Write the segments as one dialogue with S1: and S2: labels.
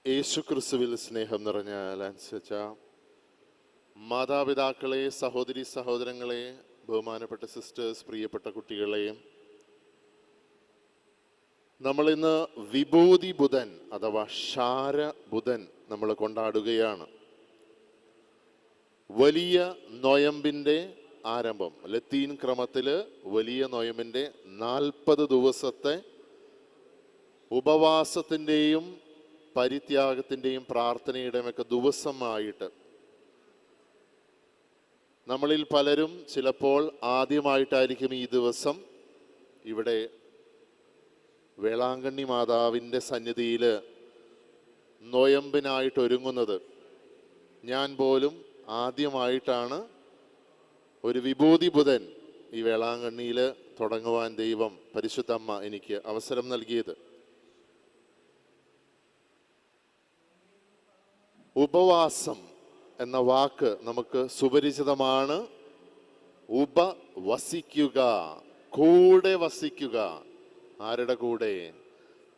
S1: യേശു ക്രിസ്തുവിൽ സ്നേഹം നിറഞ്ഞ ലാൻസച്ച മാതാപിതാക്കളെ, സഹോദരി സഹോദരങ്ങളെ, ബഹുമാനപ്പെട്ട സിസ്റ്റേഴ്സ്, പ്രിയപ്പെട്ട കുട്ടികളെ, നമ്മളിന്ന് വിഭൂതി ബുധൻ അഥവാ ക്ഷാര ബുധൻ നമ്മൾ കൊണ്ടാടുകയാണ്. വലിയ നൊയമ്പിൻ്റെ ആരംഭം, ലത്തീൻ ക്രമത്തിൽ വലിയ നൊയമ്പിൻ്റെ 40 ദിവസത്തെ ഉപവാസത്തിൻ്റെയും പരിത്യാഗത്തിൻ്റെയും പ്രാർത്ഥനയുടെയും ഒക്കെ ദിവസമായിട്ട് നമ്മളിൽ പലരും ചിലപ്പോൾ ആദ്യമായിട്ടായിരിക്കും ഈ ദിവസം ഇവിടെ വേളാങ്കണ്ണി മാതാവിൻ്റെ സന്നിധിയിൽ നൊയമ്പിനായിട്ട് ഒരുങ്ങുന്നത്. ഞാൻ പോലും ആദ്യമായിട്ടാണ് ഒരു വിഭൂതി ബുധൻ ഈ വേളാങ്കണ്ണിയിൽ തുടങ്ങുവാൻ ദൈവം പരിശുദ്ധമ്മ എനിക്ക് അവസരം നൽകിയത്. ഉപവാസം എന്ന വാക്ക് നമുക്ക് സുപരിചിതമാണ്. ഉപവസിക്കുക, കൂടെ വസിക്കുക. ആരുടെ കൂടെ?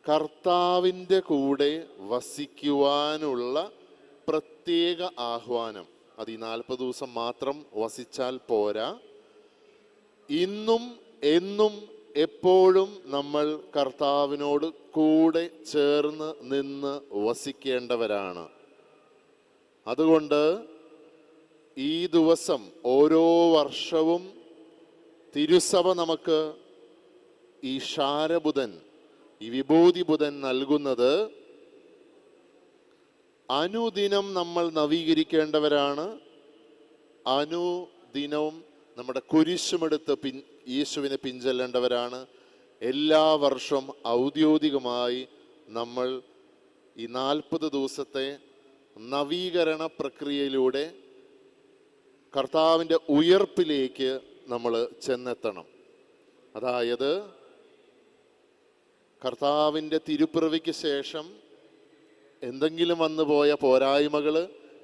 S1: കർത്താവിൻ്റെ കൂടെ വസിക്കുവാനുള്ള പ്രത്യേക ആഹ്വാനം. അത് ഈ 40 ദിവസം മാത്രം വസിച്ചാൽ പോരാ. ഇന്നും എന്നും എപ്പോഴും നമ്മൾ കർത്താവിനോട് കൂടെ ചേർന്ന് നിന്ന് വസിക്കേണ്ടവരാണ്. അതുകൊണ്ട് ഈ ദിവസം ഓരോ വർഷവും തിരുസഭ നമുക്ക് ഈ ക്ഷാരബുധൻ, ഈ വിഭൂതി ബുധൻ നൽകുന്നത് അനുദിനം നമ്മൾ നവീകരിക്കേണ്ടവരാണ്. അനുദിനവും നമ്മുടെ കുരിശുമെടുത്ത് യേശുവിനെ പിൻചെല്ലേണ്ടവരാണ്. എല്ലാ വർഷവും ഔദ്യോഗികമായി നമ്മൾ ഈ 40 ദിവസത്തെ നവീകരണ പ്രക്രിയയിലൂടെ കർത്താവിൻ്റെ ഉയർപ്പിലേക്ക് നമ്മൾ ചെന്നെത്തണം. അതായത് കർത്താവിൻ്റെ തിരുപ്പിറവിക്ക് ശേഷം എന്തെങ്കിലും വന്നു പോയ പോരായ്മകൾ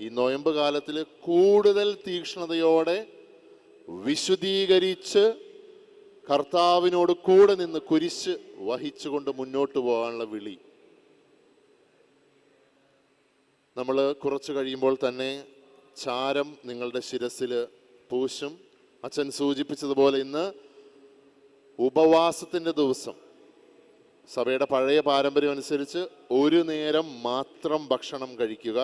S1: ഈ നൊയമ്പ് കാലത്തിൽ കൂടുതൽ തീക്ഷ്ണതയോടെ വിശുദ്ധീകരിച്ച് കർത്താവിനോട് കൂടെ നിന്ന് കുരിശ് വഹിച്ചുകൊണ്ട് മുന്നോട്ട് പോകാനുള്ള വിളി. നമ്മൾ കുറച്ച് കഴിയുമ്പോൾ തന്നെ ചാരം നിങ്ങളുടെ ശിരസിൽ പൂശും. അച്ഛൻ സൂചിപ്പിച്ചതുപോലെ ഇന്ന് ഉപവാസത്തിൻ്റെ ദിവസം. സഭയുടെ പഴയ പാരമ്പര്യം അനുസരിച്ച് ഒരു നേരം മാത്രം ഭക്ഷണം കഴിക്കുക.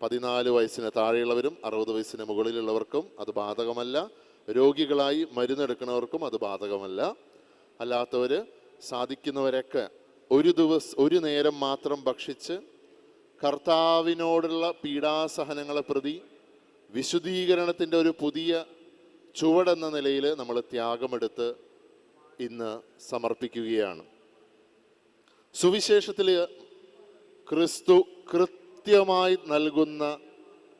S1: 14 വയസ്സിന് താഴെയുള്ളവരും 60 വയസ്സിന് മുകളിലുള്ളവർക്കും അത് ബാധകമല്ല. രോഗികളായി മരുന്നെടുക്കുന്നവർക്കും അത് ബാധകമല്ല. അല്ലാത്തവർ സാധിക്കുന്നവരൊക്കെ ഒരു നേരം മാത്രം ഭക്ഷിച്ച് കർത്താവിനോടുള്ള പീഡാസഹനങ്ങളെ പ്രതി വിശുദ്ധീകരണത്തിൻ്റെ ഒരു പുതിയ ചുവടെന്ന നിലയിൽ നമ്മൾ ത്യാഗമെടുത്ത് ഇന്ന് സമർപ്പിക്കുകയാണ്. സുവിശേഷത്തിൽ ക്രിസ്തു കൃത്യമായി നൽകുന്ന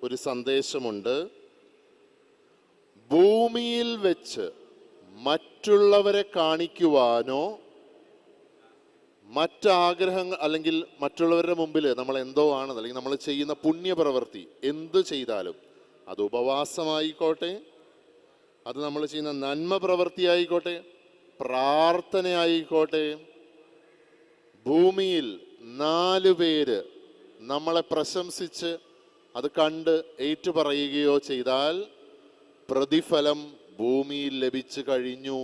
S1: ഒരു സന്ദേശമുണ്ട്. ഭൂമിയിൽ വെച്ച് മറ്റുള്ളവരെ കാണിക്കുവാനോ മറ്റാഗ്രഹങ്ങൾ അല്ലെങ്കിൽ മറ്റുള്ളവരുടെ മുമ്പിൽ നമ്മൾ എന്തോ ആണെന്ന്, അല്ലെങ്കിൽ നമ്മൾ ചെയ്യുന്ന പുണ്യപ്രവൃത്തി എന്തു ചെയ്താലും, അത് ഉപവാസമായിക്കോട്ടെ, അത് നമ്മൾ ചെയ്യുന്ന നന്മ പ്രവൃത്തിയായിക്കോട്ടെ, പ്രാർത്ഥനയായിക്കോട്ടെ, ഭൂമിയിൽ 4 പേര് നമ്മളെ പ്രശംസിച്ച് അത് കണ്ട് ഏറ്റുപറയുകയോ ചെയ്താൽ പ്രതിഫലം ഭൂമിയിൽ ലഭിച്ചു കഴിഞ്ഞു.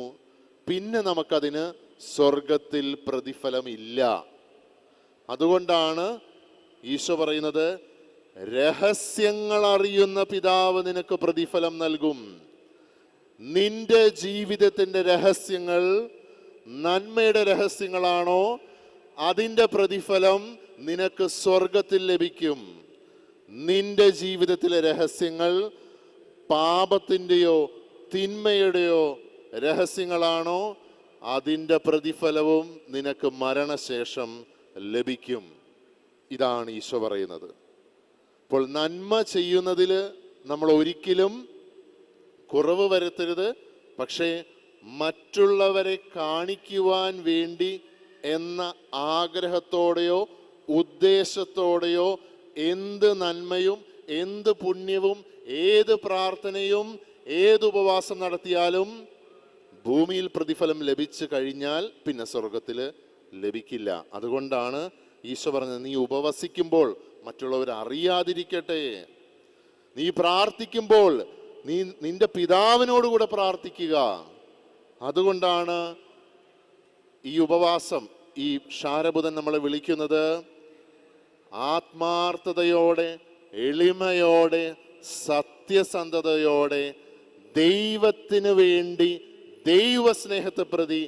S1: പിന്നെ നമുക്കതിന് സ്വർഗത്തിൽ പ്രതിഫലമില്ല. അതുകൊണ്ടാണ് ഈശോ പറയുന്നത്, രഹസ്യങ്ങൾ അറിയുന്ന പിതാവ് നിനക്ക് പ്രതിഫലം നൽകും. നിന്റെ ജീവിതത്തിൻ്റെ രഹസ്യങ്ങൾ നന്മയുടെ രഹസ്യങ്ങളാണോ, അതിൻ്റെ പ്രതിഫലം നിനക്ക് സ്വർഗത്തിൽ ലഭിക്കും. നിന്റെ ജീവിതത്തിലെ രഹസ്യങ്ങൾ പാപത്തിൻ്റെയോ തിന്മയുടെയോ രഹസ്യങ്ങളാണോ, അതിൻ്റെ പ്രതിഫലവും നിനക്ക് മരണശേഷം ലഭിക്കും. ഇതാണ് ഈശോ പറയുന്നത്. അപ്പോൾ നന്മ ചെയ്യുന്നതിൽ നമ്മൾ ഒരിക്കലും കുറവ് വരുത്തരുത്. പക്ഷേ മറ്റുള്ളവരെ കാണിക്കുവാൻ വേണ്ടി എന്ന ആഗ്രഹത്തോടെയോ ഉദ്ദേശത്തോടെയോ എന്ത് നന്മയും എന്ത് പുണ്യവും ഏത് പ്രാർത്ഥനയും ഏത് ഉപവാസം നടത്തിയാലും ഭൂമിയിൽ പ്രതിഫലം ലഭിച്ചു കഴിഞ്ഞാൽ പിന്നെ സ്വർഗത്തിൽ ലഭിക്കില്ല. അതുകൊണ്ടാണ് ഈശോ പറഞ്ഞത്, നീ ഉപവസിക്കുമ്പോൾ മറ്റുള്ളവർ അറിയാതിരിക്കട്ടെ, നീ പ്രാർത്ഥിക്കുമ്പോൾ നീ നിന്റെ പിതാവിനോടുകൂടെ പ്രാർത്ഥിക്കുക. അതുകൊണ്ടാണ് ഈ ഉപവാസം, ഈ ക്ഷാരബുധൻ നമ്മളെ വിളിക്കുന്നത് ആത്മാർത്ഥതയോടെ, എളിമയോടെ, സത്യസന്ധതയോടെ ദൈവത്തിന് വേണ്ടി, ദൈവസ്നേഹത്തെ പ്രതി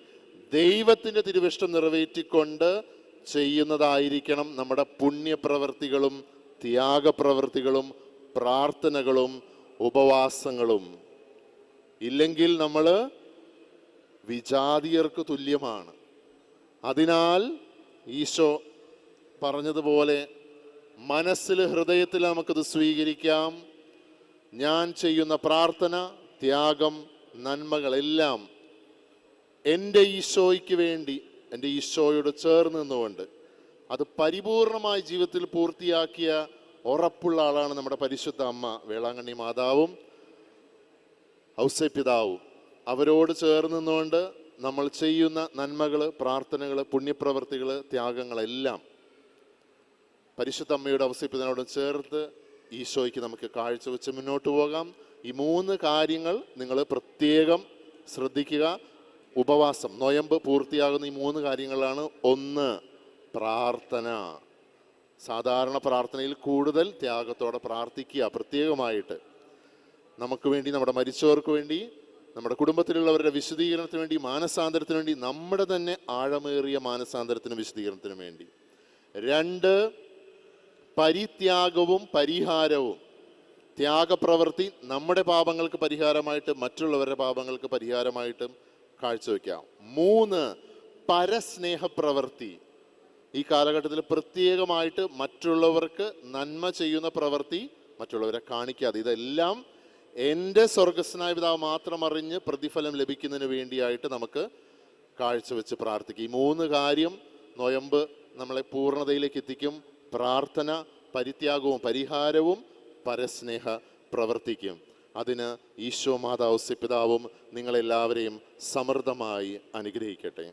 S1: ദൈവത്തിൻ്റെ തിരുവിഷ്ടം നിറവേറ്റിക്കൊണ്ട് ചെയ്യുന്നതായിരിക്കണം നമ്മുടെ പുണ്യപ്രവർത്തികളും ത്യാഗപ്രവർത്തികളും പ്രാർത്ഥനകളും ഉപവാസങ്ങളും. ഇല്ലെങ്കിൽ നമ്മൾ വിജാതീയർക്ക് തുല്യമാണ്. അതിനാൽ ഈശോ പറഞ്ഞതുപോലെ മനസ്സിൽ, ഹൃദയത്തിൽ നമുക്കത് സ്വീകരിക്കാം. ഞാൻ ചെയ്യുന്ന പ്രാർത്ഥന, ത്യാഗം, നന്മകളെല്ലാം എൻ്റെ ഈശോയ്ക്ക് വേണ്ടി, എൻ്റെ ഈശോയോട് ചേർന്ന് നിന്നുകൊണ്ട് അത് പരിപൂർണമായി ജീവിതത്തിൽ പൂർത്തിയാക്കിയ ഉറപ്പുള്ള ആളാണ് നമ്മുടെ പരിശുദ്ധ അമ്മ വേളാങ്കണ്ണി മാതാവും ഔസേപ്പിതാവും. അവരോട് ചേർന്ന് നിന്നുകൊണ്ട് നമ്മൾ ചെയ്യുന്ന നന്മകൾ, പ്രാർത്ഥനകൾ, പുണ്യപ്രവർത്തികൾ, ത്യാഗങ്ങളെല്ലാം പരിശുദ്ധ അമ്മയുടെ ഔസേപ്പിതാവിനോട് ചേർത്ത് ഈശോയ്ക്ക് നമുക്ക് കാഴ്ചവെച്ച് മുന്നോട്ട് പോകാം. ഈ 3 കാര്യങ്ങൾ നിങ്ങൾ പ്രത്യേകം ശ്രദ്ധിക്കുക. ഉപവാസം, നൊയമ്പ് പൂർത്തിയാകുന്ന ഈ 3 കാര്യങ്ങളാണ്. 1, പ്രാർത്ഥന. സാധാരണ പ്രാർത്ഥനയിൽ കൂടുതൽ ത്യാഗത്തോടെ പ്രാർത്ഥിക്കുക. പ്രത്യേകമായിട്ട് നമുക്ക് വേണ്ടി, നമ്മുടെ മരിച്ചവർക്ക് വേണ്ടി, നമ്മുടെ കുടുംബത്തിലുള്ളവരുടെ വിശദീകരണത്തിന് വേണ്ടി, മാനസാന്തരത്തിന് വേണ്ടി, നമ്മുടെ തന്നെ ആഴമേറിയ മാനസാന്തരത്തിന് വിശദീകരണത്തിന് വേണ്ടി. 2, പരിത്യാഗവും പരിഹാരവും. ത്യാഗപ്രവൃത്തി നമ്മുടെ പാപങ്ങൾക്ക് പരിഹാരമായിട്ട്, മറ്റുള്ളവരുടെ പാപങ്ങൾക്ക് പരിഹാരമായിട്ടും കാഴ്ചവെക്കാം. 3, പരസ്നേഹപ്രവൃത്തി. ഈ കാലഘട്ടത്തിൽ പ്രത്യേകമായിട്ട് മറ്റുള്ളവർക്ക് നന്മ ചെയ്യുന്ന പ്രവൃത്തി മറ്റുള്ളവരെ കാണിക്കാതെ, ഇതെല്ലാം എൻ്റെ സ്വർഗസ്നായ പിതാവ് മാത്രം അറിഞ്ഞ് പ്രതിഫലം ലഭിക്കുന്നതിന് വേണ്ടിയായിട്ട് നമുക്ക് കാഴ്ചവെച്ച് പ്രാർത്ഥിക്കും. ഈ 3 കാര്യം നൊയമ്പ് നമ്മളെ പൂർണ്ണതയിലേക്ക് എത്തിക്കും. പ്രാർത്ഥന, പരിത്യാഗവും പരിഹാരവും പരസ്നേഹ പ്രവർത്തിക്കും. അതിന് ഈശോ മാതാവ് ഔസേപ്പിതാവും നിങ്ങളെല്ലാവരെയും സമൃദ്ധമായി അനുഗ്രഹിക്കട്ടെ.